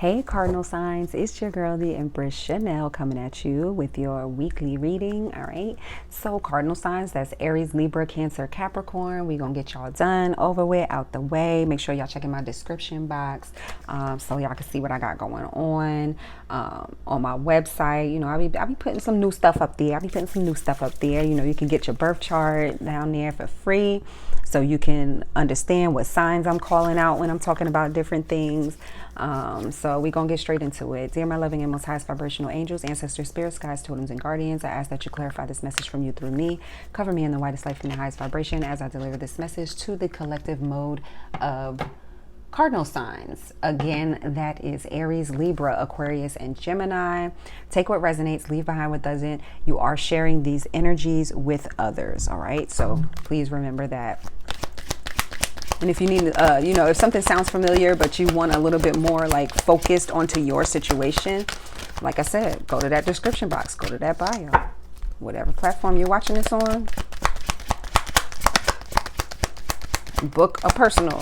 Hey Cardinal signs, it's your girl the Empress Chanel coming at you with your weekly reading. All right, so Cardinal signs, that's Aries, Libra, Cancer, Capricorn. We're gonna get y'all done, over with, out the way. Make sure y'all check in my description box so y'all can see what I got going on my website. You know, I be putting some new stuff up there. You know, you can get your birth chart down there for free, so you can understand what signs I'm calling out when I'm talking about different things. So we're going to get straight into it. Dear my loving and most highest vibrational angels, ancestors, spirits, guides, totems, and guardians, I ask that you clarify this message from you through me. Cover me in the whitest light from the highest vibration as I deliver this message to the collective mode of Cardinal signs. Again, that is Aries, Libra, Aquarius, and Gemini. Take what resonates, leave behind what doesn't. You are sharing these energies with others, all right? So please remember that. And if you need, you know, if something sounds familiar, but you want a little bit more like focused onto your situation, like I said, go to that description box, go to that bio, whatever platform you're watching this on, book a personal.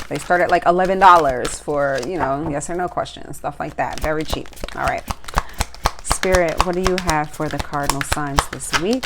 They start at like $11 for, you know, yes or no questions, stuff like that. Very cheap. All right. Spirit, what do you have for the cardinal signs this week?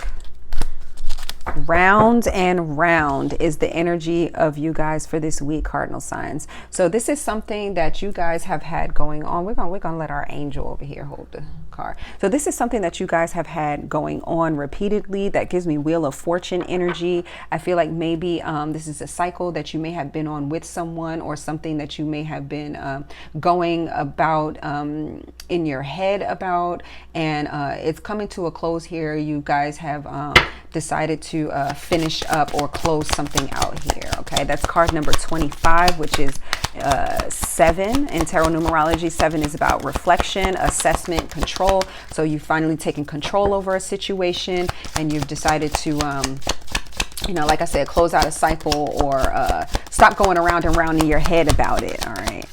Round and round is the energy of you guys for this week, cardinal signs. So this is something that you guys have had going on. We're gonna let our angel over here hold the card. So this is something that you guys have had going on repeatedly. That gives me Wheel of Fortune energy. I feel like maybe this is a cycle that you may have been on with someone, or something that you may have been going about in your head about, and it's coming to a close here. You guys have decided to finish up or close something out here. Okay, that's card number 25, which is 7 in tarot numerology. 7 is about reflection, assessment, control. So you've finally taken control over a situation, and you've decided to you know, like I said, close out a cycle, or stop going around and round in your head about it. All right.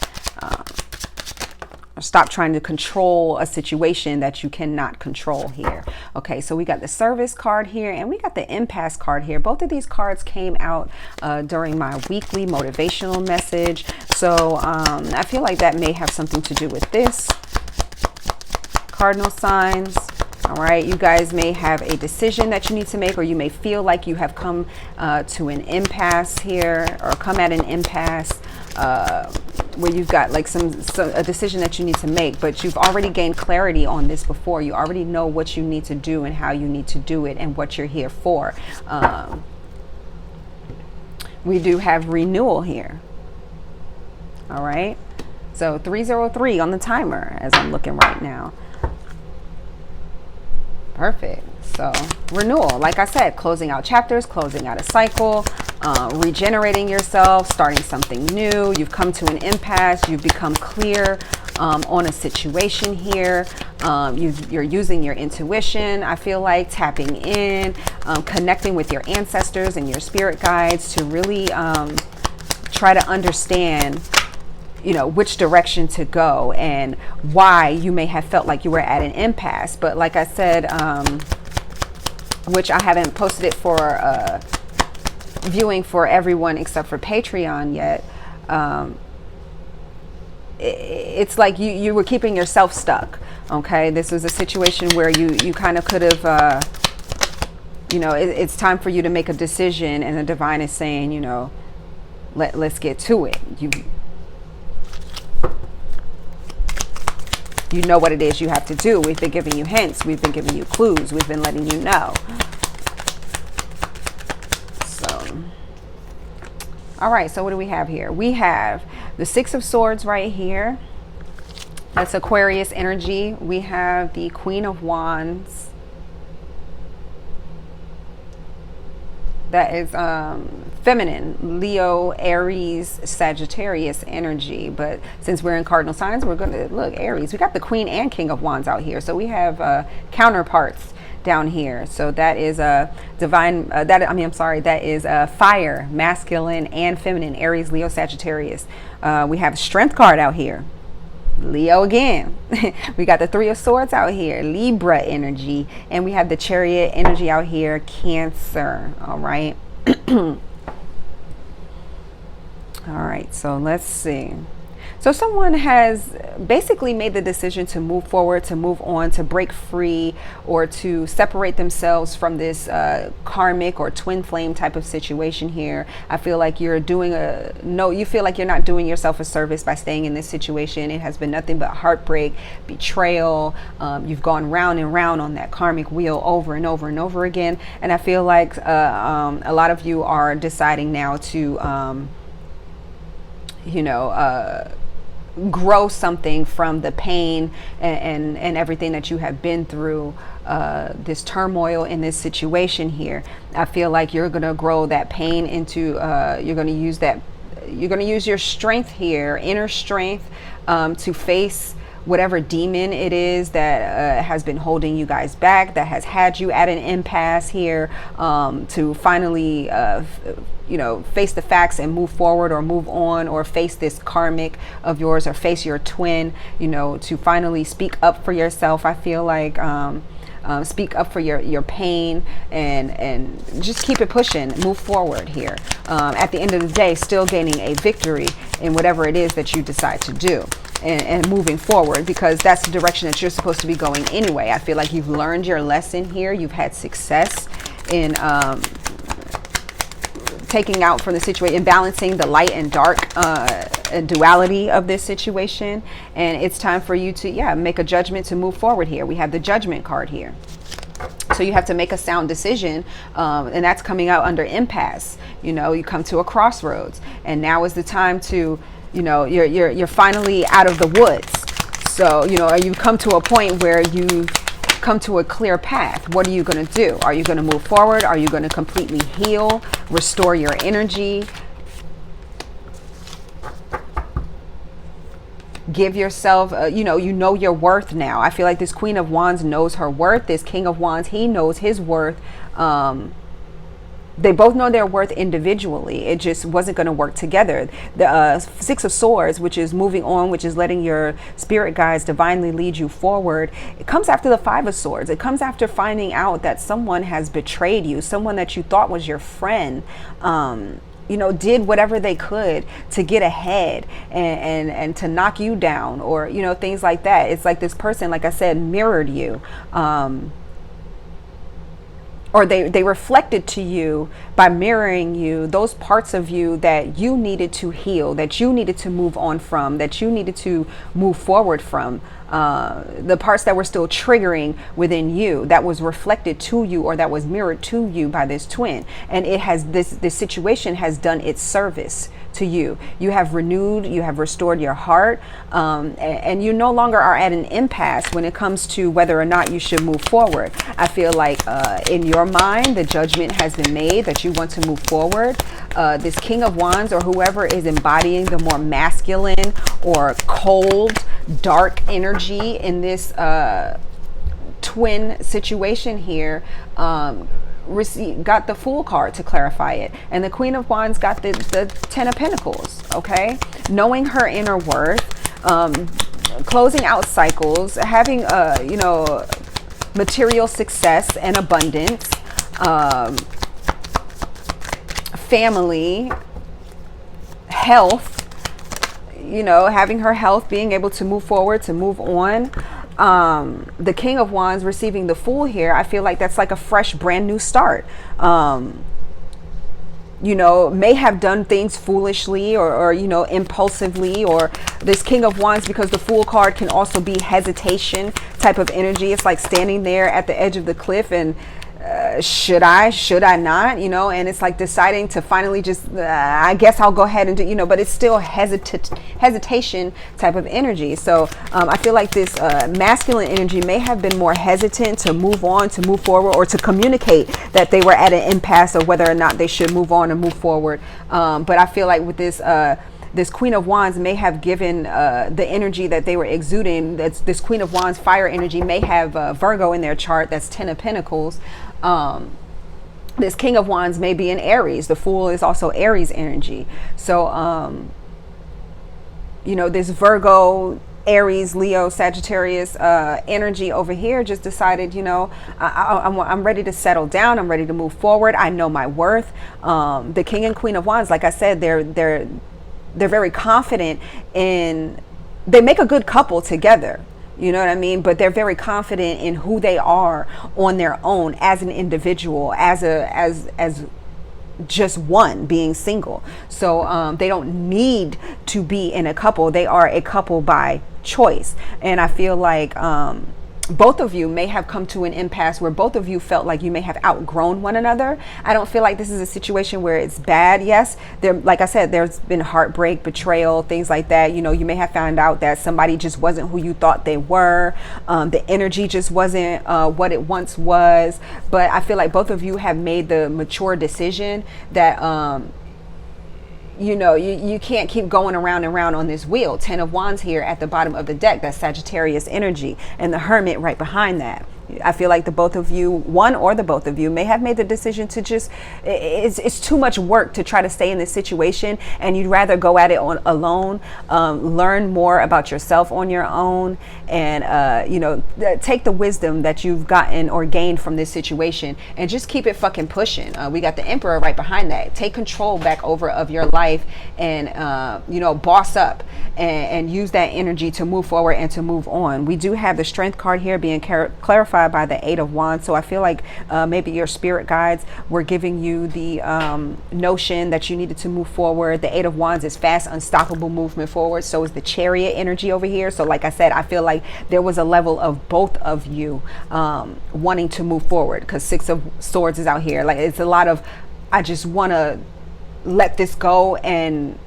Stop trying to control a situation that you cannot control here. Okay, so we got the Service card here, and we got the Impasse card here. Both of these cards came out during my weekly motivational message. So I feel like that may have something to do with this. Cardinal signs. All right, you guys may have a decision that you need to make, or you may feel like you have come to an impasse here, or come at an impasse where you've got like a decision that you need to make, but you've already gained clarity on this before. You already know what you need to do and how you need to do it and what you're here for. We do have renewal here. All right, so 303 on the timer as I'm looking right now. Perfect. So renewal, like I said, closing out chapters, closing out a cycle, regenerating yourself, starting something new. You've come to an impasse. You've become clear on a situation here. You're using your intuition, I feel like, tapping in, connecting with your ancestors and your spirit guides to really try to understand, you know, which direction to go and why you may have felt like you were at an impasse. But like I said, which I haven't posted it for viewing for everyone except for Patreon yet, it's like you were keeping yourself stuck. Okay, this was a situation where you kind of could have, you know, it's time for you to make a decision, and the divine is saying, you know, let's get to it. You know what it is you have to do. We've been giving you hints. We've been giving you clues. We've been letting you know. So, all right. So what do we have here? We have the 6 of Swords right here. That's Aquarius energy. We have the Queen of Wands. That is feminine, Leo, Aries, Sagittarius energy. But since we're in cardinal signs, we're going to look Aries. We got the Queen and King of Wands out here. So we have counterparts down here. So that is a divine, that is a fire, masculine and feminine, Aries, Leo, Sagittarius. We have a Strength card out here. Leo again. We got the 3 of Swords out here, Libra energy, and we have the Chariot energy out here, Cancer. All right. All right, so let's see. So someone has basically made the decision to move forward, to move on, to break free, or to separate themselves from this karmic or twin flame type of situation here. I feel like you're doing you feel like you're not doing yourself a service by staying in this situation. It has been nothing but heartbreak, betrayal. You've gone round and round on that karmic wheel over and over and over again. And I feel like a lot of you are deciding now to grow something from the pain and everything that you have been through, this turmoil in this situation here. I feel like you're going to grow that pain into, you're going to use your strength here, inner strength, to face whatever demon it is that has been holding you guys back, that has had you at an impasse here, to finally face the facts and move forward or move on, or face this karmic of yours, or face your twin, to finally speak up for yourself. I feel like speak up for your pain, and just keep it pushing, move forward here. At the end of the day, still gaining a victory in whatever it is that you decide to do, and moving forward, because that's the direction that you're supposed to be going anyway. I feel like you've learned your lesson here. You've had success in taking out from the situation and balancing the light and dark duality of this situation. And it's time for you to, make a judgment to move forward here. We have the Judgment card here. So you have to make a sound decision, and that's coming out under impasse. You come to a crossroads, and now is the time to, you're finally out of the woods. So, you come to a point where you come to a clear path. What are you going to do? Are you going to move forward? Are you going to completely heal, restore your energy, give yourself, you know your worth now. I feel like this Queen of Wands knows her worth. This King of Wands, he knows his worth. They both know their worth individually. It just wasn't going to work together. The Six of Swords, which is moving on, which is letting your spirit guides divinely lead you forward. It comes after the Five of Swords. It comes after finding out that someone has betrayed you, someone that you thought was your friend, did whatever they could to get ahead and to knock you down, or, things like that. It's like this person, like I said, mirrored you. Or they reflected to you by mirroring you those parts of you that you needed to heal, that you needed to move on from, that you needed to move forward from. The parts that were still triggering within you, that was reflected to you, or that was mirrored to you by this twin. And it has this situation has done its service to you. You have renewed, you have restored your heart, and you no longer are at an impasse when it comes to whether or not you should move forward. I feel like in your mind, the judgment has been made that you want to move forward. This King of Wands, or whoever is embodying the more masculine or cold, dark energy in this twin situation here, got the Fool card to clarify it, and the Queen of Wands got the Ten of Pentacles. Okay, knowing her inner worth, closing out cycles, having material success and abundance, family, health, having her health, being able to move forward, to move on. The King of Wands receiving the Fool here, I feel like that's like a fresh, brand new start. May have done things foolishly or impulsively, or this King of Wands, because the Fool card can also be hesitation type of energy. It's like standing there at the edge of the cliff and should I not, and it's like deciding to finally just, I guess I'll go ahead and do, but it's still hesitation type of energy. So I feel like this masculine energy may have been more hesitant to move on, to move forward, or to communicate that they were at an impasse of whether or not they should move on and move forward. But I feel like with this Queen of Wands may have given the energy that they were exuding. This Queen of Wands fire energy may have Virgo in their chart. That's Ten of Pentacles. This King of Wands may be in Aries. The Fool is also Aries energy. So, this Virgo, Aries, Leo, Sagittarius energy over here just decided, I'm ready to settle down. I'm ready to move forward. I know my worth. The King and Queen of Wands, like I said, they're very confident in, they make a good couple together. You know what I mean? But they're very confident in who they are on their own as an individual, as just one, being single. So they don't need to be in a couple. They are a couple by choice. And I feel like both of you may have come to an impasse where both of you felt like you may have outgrown one another. I don't feel like this is a situation where it's bad. Yes, there, like I said, there's been heartbreak, betrayal, things like that. You know, you may have found out that somebody just wasn't who you thought they were. The energy just wasn't what it once was. But I feel like both of you have made the mature decision that you know, you can't keep going around and around on this wheel. 10 of Wands here at the bottom of the deck. That's Sagittarius energy, and the Hermit right behind that. I feel like the both of you, one or the both of you, may have made the decision to just, it's too much work to try to stay in this situation, and you'd rather go at it on alone, learn more about yourself on your own, and you know, take the wisdom that you've gotten or gained from this situation and just keep it fucking pushing. We got the Emperor right behind that. Take control back over of your life, and you know, boss up, and use that energy to move forward and to move on. We do have the Strength card here being clarified by the 8 of Wands. So I feel like maybe your spirit guides were giving you the notion that you needed to move forward. The 8 of Wands is fast, unstoppable movement forward. So is the Chariot energy over here. So like I said, I feel like there was a level of both of you wanting to move forward, because 6 of Swords is out here. Like, it's a lot of, I just want to let this go, and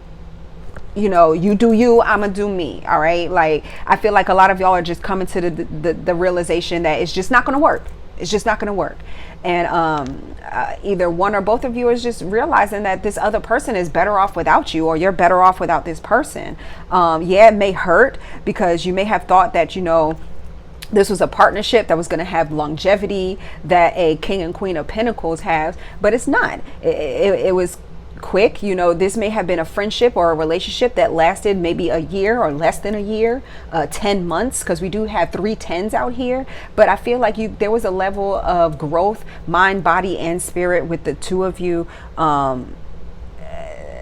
you know, you do you, I'ma do me. All right. Like, I feel like a lot of y'all are just coming to the realization that it's just not going to work. It's just not going to work. And either one or both of you is just realizing that this other person is better off without you, or you're better off without this person. Yeah, it may hurt, because you may have thought that, you know, this was a partnership that was going to have longevity that a King and Queen of Pentacles has, but it's not. It was quick. You know, this may have been a friendship or a relationship that lasted maybe a year or less than a year, 10 months, because we do have 3 10s out here. But I feel like there was a level of growth, mind, body, and spirit with the two of you,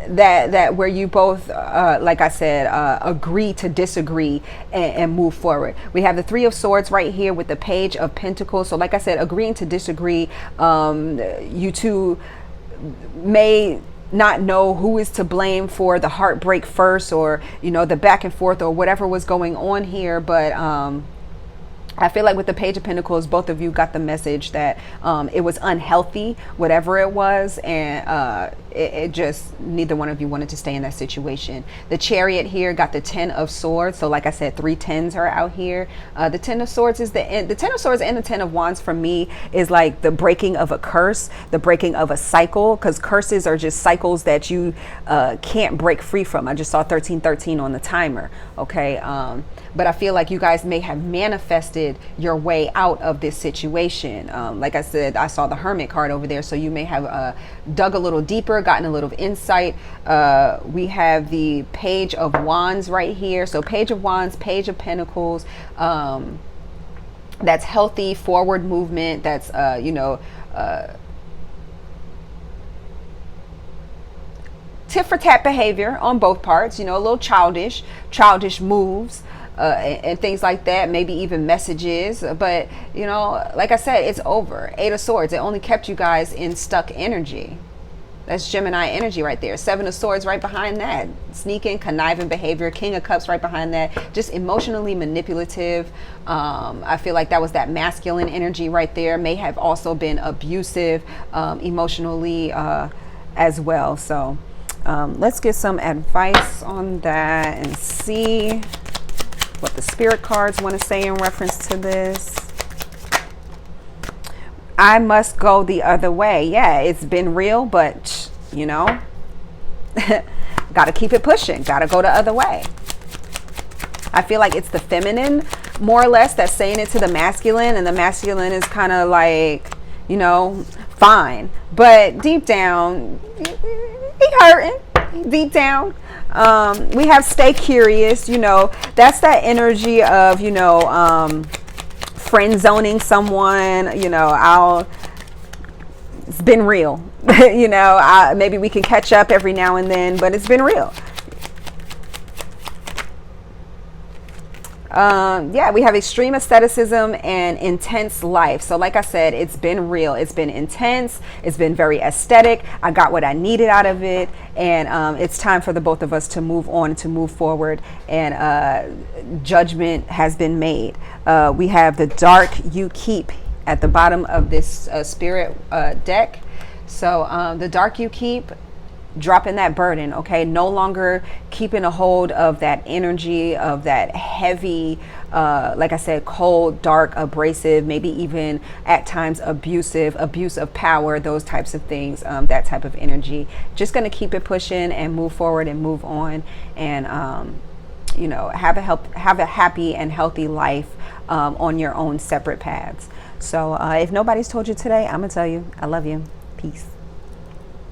that where you both, like I said, agree to disagree and move forward. We have the 3 of Swords right here with the Page of Pentacles. So like I said, agreeing to disagree. You two may not know who is to blame for the heartbreak first, or, you know, the back and forth, or whatever was going on here. But I feel like with the Page of Pentacles, both of you got the message that it was unhealthy, whatever it was, and it just, neither one of you wanted to stay in that situation. The Chariot here got the 10 of Swords. So like I said, 3 10s are out here. The 10 of Swords is the end. The 10 of Swords and the 10 of Wands for me is like the breaking of a curse, the breaking of a cycle, because curses are just cycles that you can't break free from. I just saw 1313 on the timer. Okay. But I feel like you guys may have manifested your way out of this situation. Like I said, I saw the Hermit card over there. So you may have dug a little deeper, gotten a little insight. We have the Page of Wands right here. So Page of Wands, Page of Pentacles. That's healthy forward movement. That's, you know, tit for tat behavior on both parts, you know, a little childish moves. And things like that, maybe even messages. But, you know, like I said, it's over. 8 of Swords, it only kept you guys in stuck energy. That's Gemini energy right there. 7 of Swords right behind that. Sneaking, conniving behavior. King of Cups right behind that. Just emotionally manipulative. I feel like that was that masculine energy right there. May have also been abusive emotionally as well. So let's get some advice on that and see what the spirit cards want to say in reference to this. I must go the other way. Yeah, it's been real, but you know, got to keep it pushing. Got to go the other way. I feel like it's the feminine, more or less, that's saying it to the masculine, and the masculine is kind of like, you know, fine, but deep down, he hurting. Deep down. We have stay curious, you know, that's that energy of, you know, friend zoning someone, you know, it's been real, you know, maybe we can catch up every now and then, but it's been real. Yeah, we have extreme asceticism and intense life. So like I said, it's been real, it's been intense, it's been very aesthetic. I got what I needed out of it, and it's time for the both of us to move on, to move forward, and judgment has been made. We have the dark you keep at the bottom of this spirit deck. So the dark you keep, dropping that burden, okay? No longer keeping a hold of that energy, of that heavy, like I said, cold, dark, abrasive, maybe even at times abusive, abuse of power, those types of things, that type of energy. Just going to keep it pushing and move forward and move on, and you know, have a happy and healthy life on your own separate paths. So if nobody's told you today, I'm gonna tell you, I love you. Peace.